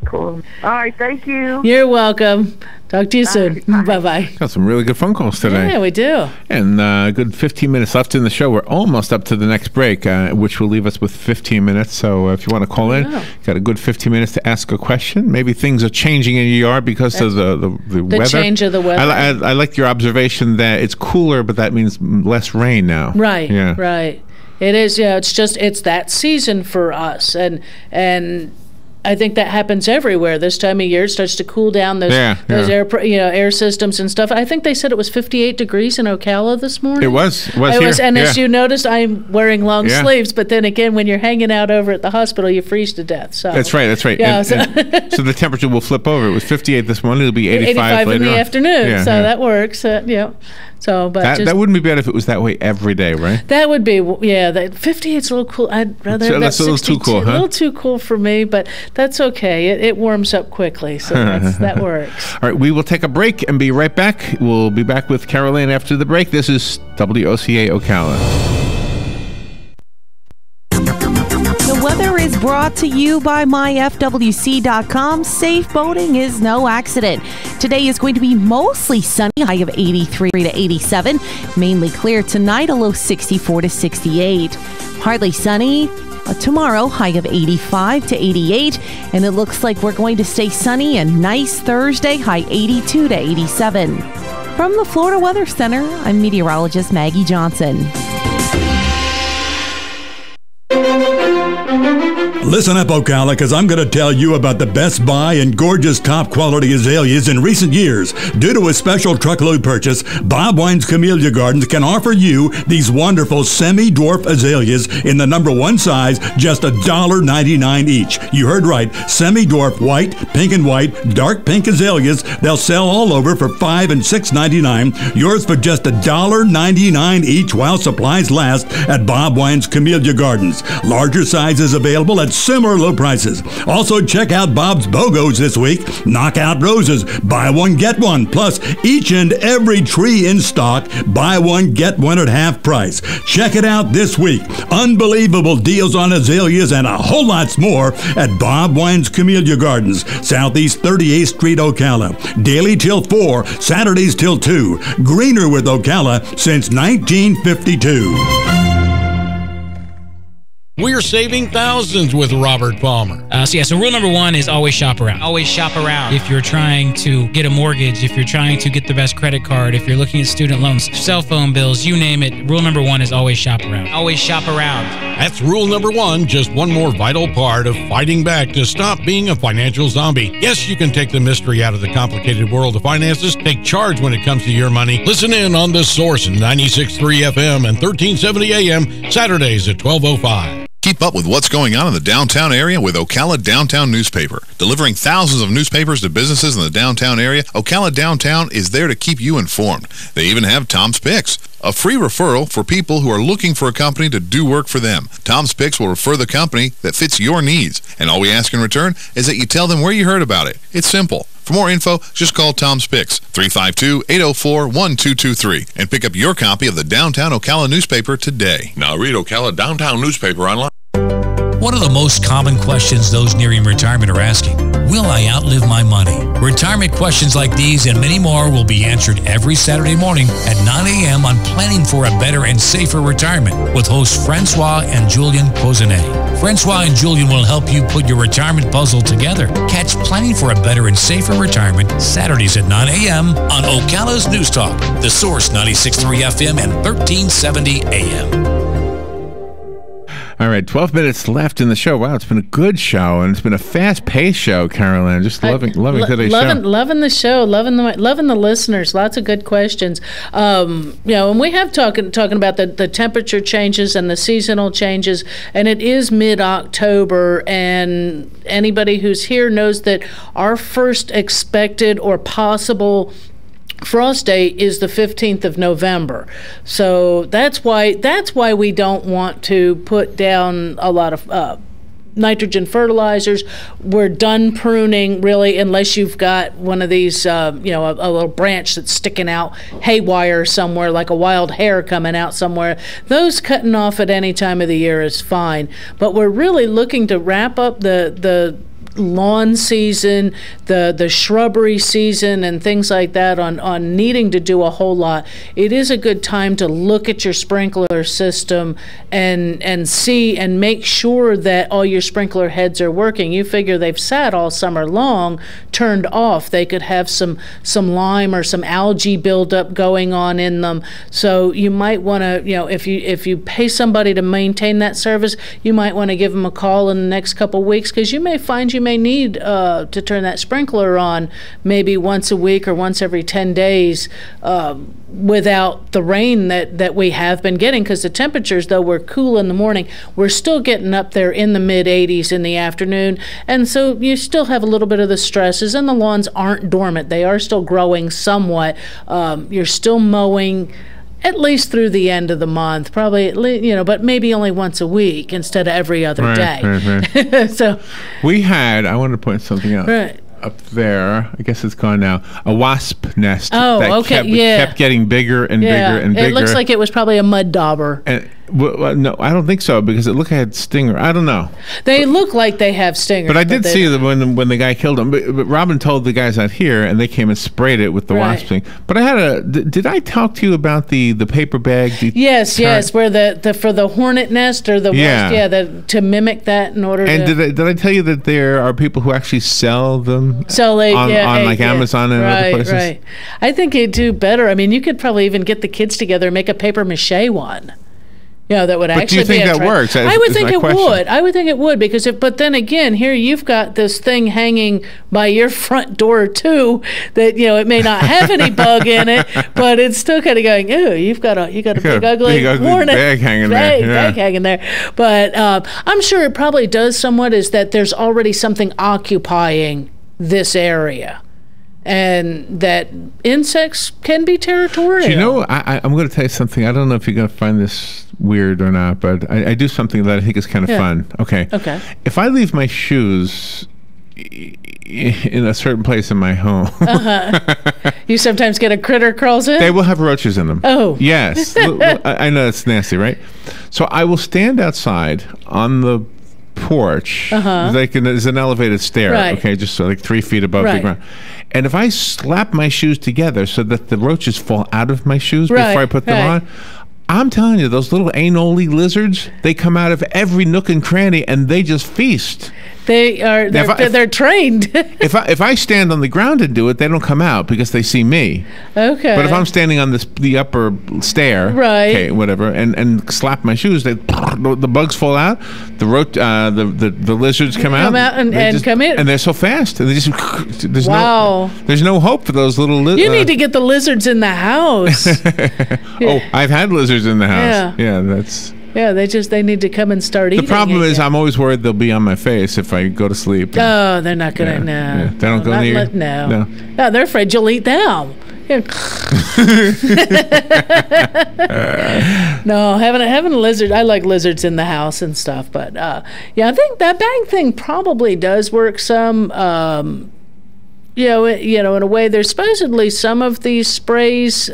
Cool. All right, thank you. You're welcome. Talk to you soon. Bye-bye. Got some really good phone calls today. Yeah, we do. And a good 15 minutes left in the show. We're almost up to the next break, which will leave us with 15 minutes. So if you want to call in, got a good 15 minutes to ask a question. Maybe things are changing in your yard because of the weather. The change of the weather. I like your observation that it's cooler, but that means less rain now. Right, yeah. Right. It is, it's that season for us. And I think that happens everywhere. This time of year, it starts to cool down. Those air systems and stuff. I think they said it was 58 degrees in Ocala this morning. It was here. And as you noticed, I'm wearing long sleeves. But then again, when you're hanging out over at the hospital, you freeze to death. So that's right. Yeah, so the temperature will flip over. It was 58 this morning. It'll be 85 later in the on. afternoon. That works. So, but that wouldn't be bad if it was that way every day, right? That would be, that 58 is a little cool. I'd rather have that 62. That's a little too cool, huh? A little too cool for me, but that's okay. It warms up quickly, so that works. All right, we will take a break and be right back. We'll be back with Carol Ann after the break. This is WOCA Ocala. The weather is brought to you by myfwc.com. Safe boating is no accident. Today is going to be mostly sunny, high of 83 to 87. Mainly clear tonight, a low 64 to 68. Partly sunny, Tomorrow, high of 85 to 88. And it looks like we're going to stay sunny and nice Thursday, high 82 to 87. From the Florida Weather Center, I'm meteorologist Maggie Johnson. Listen up, Ocala, because I'm going to tell you about the best buy and gorgeous top-quality azaleas in recent years. Due to a special truckload purchase, Bob Wine's Camellia Gardens can offer you these wonderful semi-dwarf azaleas in the number 1 size, just $1.99 each. You heard right, semi-dwarf white, pink and white, dark pink azaleas. They'll sell all over for $5 and $6.99. Yours for just $1.99 each while supplies last at Bob Wine's Camellia Gardens. Larger sizes available at similar low prices. Also, check out Bob's BOGOs this week. Knockout roses, buy one, get one. Plus, each and every tree in stock, buy one, get one at half price. Check it out this week. Unbelievable deals on azaleas and a whole lots more at Bob Wine's Camellia Gardens, Southeast 38th Street, Ocala. Daily till 4, Saturdays till 2. Greener with Ocala since 1952. We're saving thousands with Robert Palmer. So rule number 1 is always shop around. Always shop around. If you're trying to get a mortgage, if you're trying to get the best credit card, if you're looking at student loans, cell phone bills, you name it, rule number 1 is always shop around. Always shop around. That's rule number 1, just one more vital part of fighting back to stop being a financial zombie. Yes, you can take the mystery out of the complicated world of finances. Take charge when it comes to your money. Listen in on The Source, 96.3 FM and 1370 AM, Saturdays at 12:05. Keep up with what's going on in the downtown area with Ocala Downtown Newspaper. Delivering thousands of newspapers to businesses in the downtown area, Ocala Downtown is there to keep you informed. They even have Tom's Picks, a free referral for people who are looking for a company to do work for them. Tom's Picks will refer the company that fits your needs, and all we ask in return is that you tell them where you heard about it. It's simple. For more info, just call Tom's Picks, 352-804-1223, and pick up your copy of the Downtown Ocala newspaper today. Now read Ocala Downtown newspaper online. One of the most common questions those nearing retirement are asking, will I outlive my money? Retirement questions like these and many more will be answered every Saturday morning at 9 a.m. on Planning for a Better and Safer Retirement with hosts Francois and Julian Pozenet. Francois and Julian will help you put your retirement puzzle together. Catch Planning for a Better and Safer Retirement Saturdays at 9 a.m. on Ocala's News Talk, The Source 96.3 FM and 1370 AM. All right, 12 minutes left in the show. Wow, it's been a good show, and it's been a fast-paced show, Carol Ann. Just loving today's show. Loving the show, loving the listeners. Lots of good questions. And we have talking about the temperature changes and the seasonal changes, and it is mid-October, and anybody who's here knows that our first expected or possible frost date is the 15th of November. So that's why we don't want to put down a lot of nitrogen fertilizers. We're done pruning, really, unless you've got one of these, a little branch that's sticking out haywire somewhere, like a wild hair coming out somewhere. Those cutting off at any time of the year is fine. But we're really looking to wrap up the lawn season, the shrubbery season, and things like that on needing to do a whole lot. It is a good time to look at your sprinkler system and see and make sure that all your sprinkler heads are working. You figure they've sat all summer long, turned off. They could have some lime or some algae buildup going on in them. So you might want to, if you pay somebody to maintain that service, you might want to give them a call in the next couple weeks, because you may find you may need to turn that sprinkler on maybe once a week or once every 10 days without the rain that we have been getting, because the temperatures, though we're cool in the morning, we're still getting up there in the mid-80s in the afternoon, and so you still have a little bit of the stresses, and the lawns aren't dormant. They are still growing somewhat. You're still mowing at least through the end of the month, probably, but maybe only once a week instead of every other day. Right. So we had, I wanted to point something out. Right. Up there, I guess it's gone now, a wasp nest that kept getting bigger and bigger and bigger. It looks like it was probably a mud dauber. Well, no, I don't think so because it looked like it had stinger. I don't know. They look like they have stingers. But I did see that when the guy killed him. But Robin told the guys out here, and they came and sprayed it with the wasp thing. But I had did I talk to you about the paper bag? Yes, where the for the hornet nest or the wasp, to mimic that in order. And did I tell you that there are people who actually sell them? On like Amazon and other places. Right. I think you'd do better. I mean, you could probably even get the kids together and make a paper mache one. That would actually be. But do you think that works? I would think it would. I would think it would because but then again, here you've got this thing hanging by your front door too. That it may not have any bug in it, but it's still kind of going. Ooh, you got a big ugly hornet bag hanging bag hanging there. But I'm sure it probably does somewhat. Is that there's already something occupying this area. And that insects can be territorial. I'm going to tell you something. I don't know if you're going to find this weird or not, but I do something that I think is kind of fun. Okay. If I leave my shoes in a certain place in my home, you sometimes get a critter crawls in? They will have roaches in them. Oh. Yes. I know it's nasty, right? So I will stand outside on the porch. There's an elevated stair, just like 3 feet above the ground. And if I slap my shoes together so that the roaches fall out of my shoes before I put them on, I'm telling you, those little anole lizards, they come out of every nook and cranny and they just feast. They're trained. if I stand on the ground and do it, they don't come out because they see me. Okay. But if I'm standing on the upper stair, whatever, and slap my shoes, the bugs fall out. The lizards come out and come in, and they're so fast. And they just there's no hope for those little lizards. You need to get the lizards in the house. Oh, I've had lizards in the house. Yeah, that's. Yeah, they need to come and start eating. The problem is I'm always worried they'll be on my face if I go to sleep. Oh, they're not going to, no. They don't go near? No, they're afraid you'll eat them. No, having a lizard, I like lizards in the house and stuff, but I think that bag thing probably does work some, in a way. There's supposedly some of these sprays,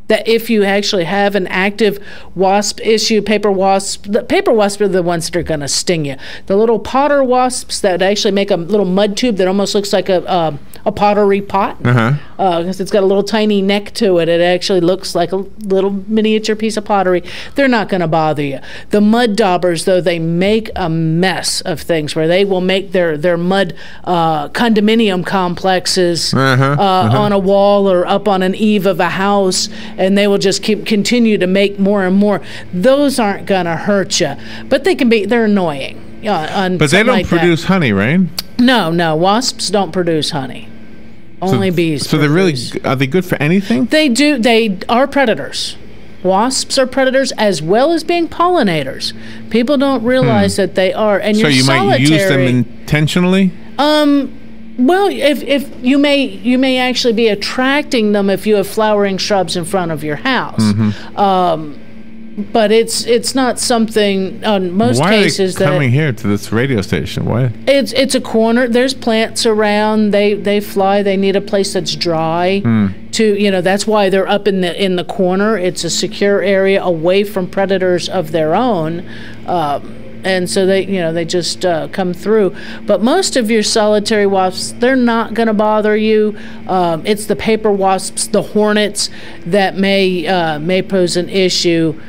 that if you actually have an active wasp issue, the paper wasps are the ones that are going to sting you. The little potter wasps that actually make a little mud tube that almost looks like a pottery pot, because it's got a little tiny neck to it. It actually looks like a little miniature piece of pottery. They're not going to bother you. The mud daubers, though, they make a mess of things where they will make their mud condominium complexes on a wall or up on an eave of a house, and they will just continue to make more and more. Those aren't going to hurt you, but they're annoying. But they don't produce honey, right? No, wasps don't produce honey. Only bees. So are they good for anything? They do. They are predators. Wasps are predators as well as being pollinators. People don't realize that they are. And so you might use them intentionally? Well, if you may actually be attracting them if you have flowering shrubs in front of your house. But it's not something on most cases that. Why are they coming here to this radio station? Why? It's a corner. There's plants around. They fly. They need a place that's dry. That's why they're up in the corner. It's a secure area away from predators of their own. And so they just come through. But most of your solitary wasps, they're not going to bother you. It's the paper wasps, the hornets, that may pose an issue,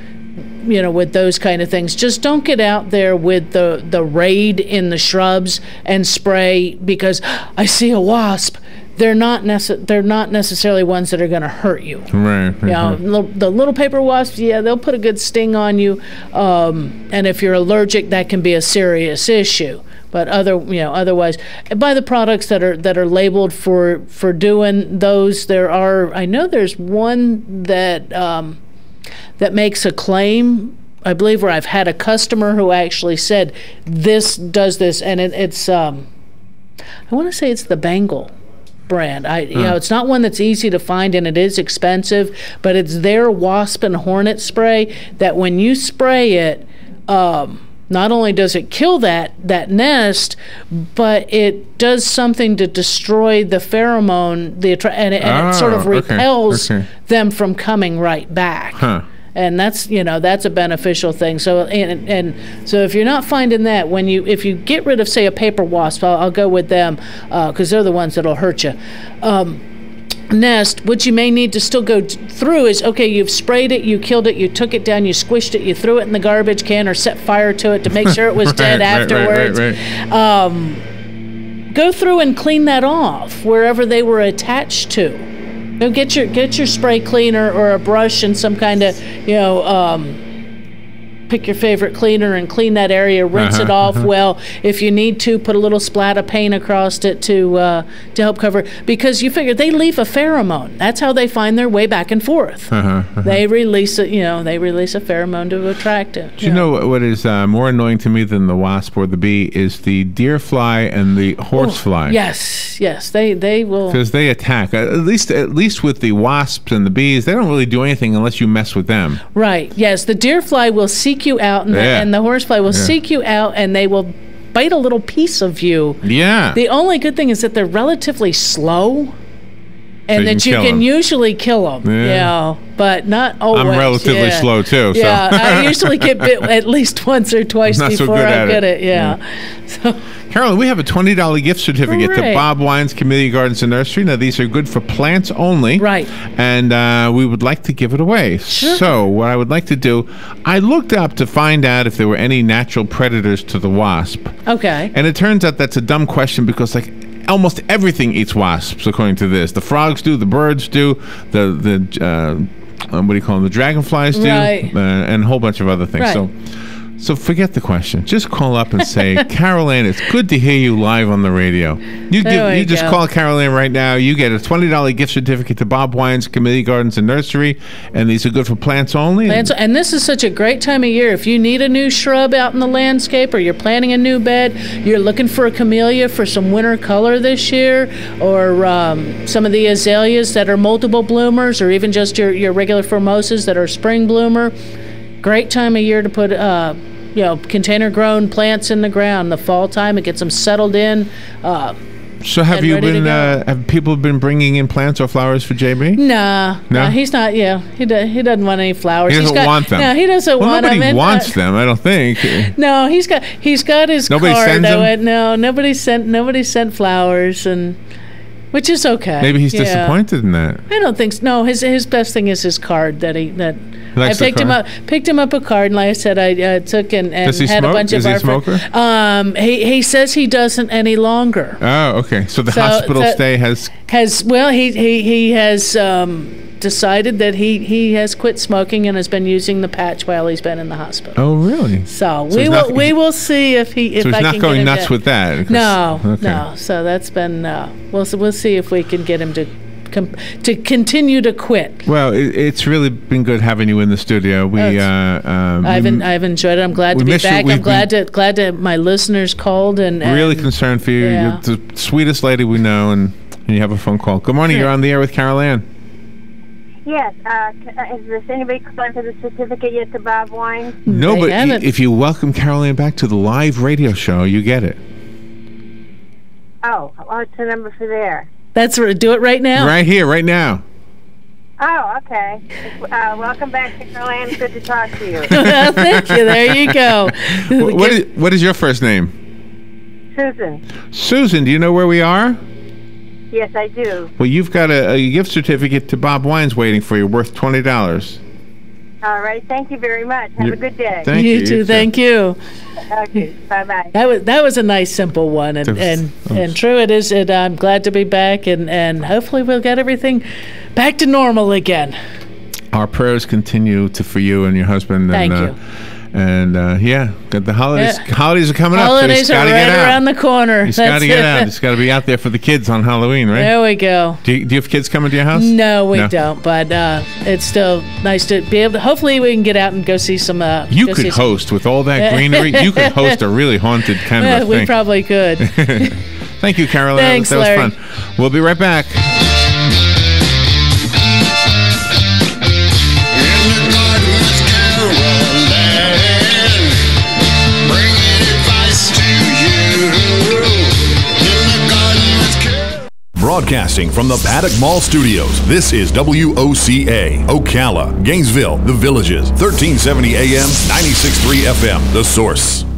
with those kind of things. Just don't get out there with the raid in the shrubs and spray because I see a wasp. They're not necessarily ones that are going to hurt you. Right. The little paper wasps, they'll put a good sting on you, and if you're allergic, that can be a serious issue. But otherwise, buy the products that are labeled for doing those. I know there's one that makes a claim, I believe, where I've had a customer who actually said this does this, and it's I want to say it's the Bengal brand. It's not one that's easy to find, and it is expensive, but it's their wasp and hornet spray that when you spray it, not only does it kill that nest, but it does something to destroy the pheromone, and it sort of repels them from coming right back. and that's a beneficial thing. So and so if you're not finding that, if you get rid of, say, a paper wasp, I'll go with them because they're the ones that'll hurt you. Nest, what you may need to still go through is, okay, you've sprayed it, you killed it, you took it down, you squished it, you threw it in the garbage can or set fire to it to make sure it was dead afterwards. Go through and clean that off wherever they were attached to. Get your spray cleaner or a brush and some kind of, pick your favorite cleaner and clean that area, rinse it off well. If you need to, put a little splat of paint across it to help cover, because you figure they leave a pheromone. That's how they find their way back and forth. They release a pheromone to attract it. Do you know what is more annoying to me than the wasp or the bee is the deer fly and the horsefly? Yes, they will, because they attack. At least with the wasps and the bees, they don't really do anything unless you mess with them. Right. Yes, the deer fly will seek you out, and the horsefly will seek you out, and they will bite a little piece of you. Yeah. The only good thing is that they're relatively slow, and that you can usually kill them. Yeah. But not always. I'm relatively slow too. So. Yeah, I usually get bit at least once or twice before I get it. Yeah. So. Carolyn, we have a $20 gift certificate to Bob Wine's Community Gardens and Nursery. Now, these are good for plants only. Right. And we would like to give it away. Sure. So what I would like to do, I looked up to find out if there were any natural predators to the wasp. Okay. And it turns out that's a dumb question because, like, almost everything eats wasps, according to this. The frogs do, the birds do, the what do you call them? The dragonflies do, and a whole bunch of other things. Right. So forget the question. Just call up and say, Carol Ann, it's good to hear you live on the radio. You just call Carol Ann right now. You get a $20 gift certificate to Bob Wine's Community Gardens and Nursery, and these are good for plants only. And this is such a great time of year. If you need a new shrub out in the landscape, or you're planting a new bed, you're looking for a camellia for some winter color this year, or some of the azaleas that are multiple bloomers, or even just your regular formosas that are spring bloomer. Great time of year to put container grown plants in the ground. The fall time, it gets them settled in. So have people been bringing in plants or flowers for JB? No, he's not. Yeah, he doesn't want any flowers. He doesn't want them. No, he doesn't want them. Nobody wants them, I don't think. No, he's got his nobody card. Sends them? No, nobody sent flowers, and which is okay. Maybe he's disappointed in that. I don't think so. No, his best thing is his card I picked him up a card, and like I said, I took and had smoke? A bunch of our friends. Is he a smoker? He says he doesn't any longer. Oh, okay. So the hospital stay has he has decided that he has quit smoking and has been using the patch while he's been in the hospital. Oh, really? So we will see if I he's not going nuts with that. No. So that's been we'll see if we can get him to continue to quit. Well, it's really been good having you in the studio. I've enjoyed it. I'm glad to be back. I'm glad to my listeners called and really concerned for you. Yeah. You're the sweetest lady we know, and you have a phone call. Good morning. You're on the air with Carol Ann. Yes. Has anybody collected the certificate yet to Bob Wine? No, but if you welcome Carol Ann back to the live radio show, you get it. Oh, what's the number for there? Do it right now. Right here, right now. Oh, okay. Welcome back to Carol Ann. Good to talk to you. Thank you. There you go. What is your first name? Susan. Susan, do you know where we are? Yes, I do. Well, you've got a gift certificate to Bob Wine's waiting for you, worth $20. All right. Thank you very much. Have a good day. Thank you. You too. Thank you. Okay. Bye-bye. That was a nice, simple one, and true it is. I'm glad to be back, and hopefully we'll get everything back to normal again. Our prayers continue for you and your husband. Thank you. And the holidays. Holidays are coming up. Holidays are right around the corner. He's got to get out. He's got to be out there for the kids on Halloween, right? There we go. Do you have kids coming to your house? No, we don't. But it's still nice to be able to. Hopefully, we can get out and go see some. You could host with all that greenery. You could host a really haunted kind of a thing. We probably could. Thank you, Carol. Thanks, that was Larry. fun. We'll be right back. Broadcasting from the Paddock Mall Studios, this is WOCA, Ocala, Gainesville, The Villages, 1370 AM, 96.3 FM, The Source.